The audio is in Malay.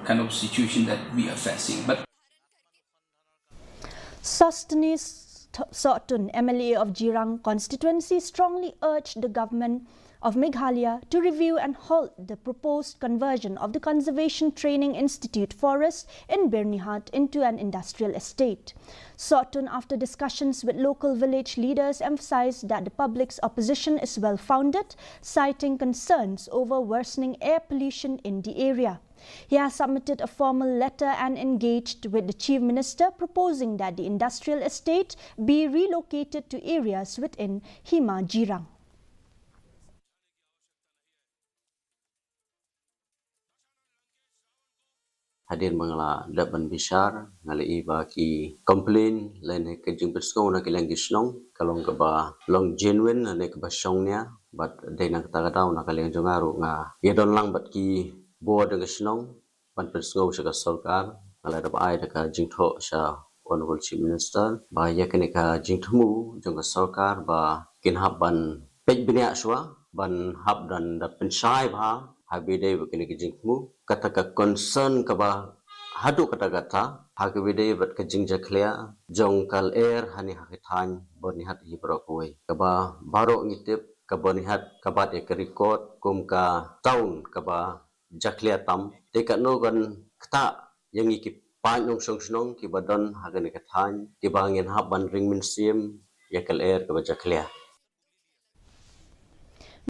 kind of situation that we are facing. But Sostenes Sotun, MLA of Jirang constituency, strongly urged the government of Meghalaya to review and halt the proposed conversion of the Conservation Training Institute forest in Byrnihat into an industrial estate. Sotun, after discussions with local village leaders, emphasized that the public's opposition is well-founded, citing concerns over worsening air pollution in the area. He has submitted a formal letter and engaged with the Chief Minister, proposing that the industrial estate be relocated to areas within Hima Jirang. Hadir mangala dapat besar ngalai baki komplain lain ke jeng berskau nak ilang gisnong kalong ke ba long genuine ane ke basongnya bat dai nak ta tau nak ilang jongaru nga ye don lang bat ki bo de gisnong ban berskau sa sarkar ngalai da ai da jeng tho sa honorable chief minister ba ya kene ka jeng thmu jong sarkar ba kin hab ban pej bnya swa ban hab dan da pensai ba habide kene ke jeng thmu kata ka concern ka ba hadu kata-kata hakibide bat ka jing jaklia jong kal air hani hakithan Byrnihat hi brokoi ka ba baro ngitip ka Byrnihat ka bat ek record kum ka town ka ba jaklia tam te ka no gan kta yang iki pan nong song snong ki badon hagan kathan ki bangin haban ring min sim ya kal air ka ba jaklia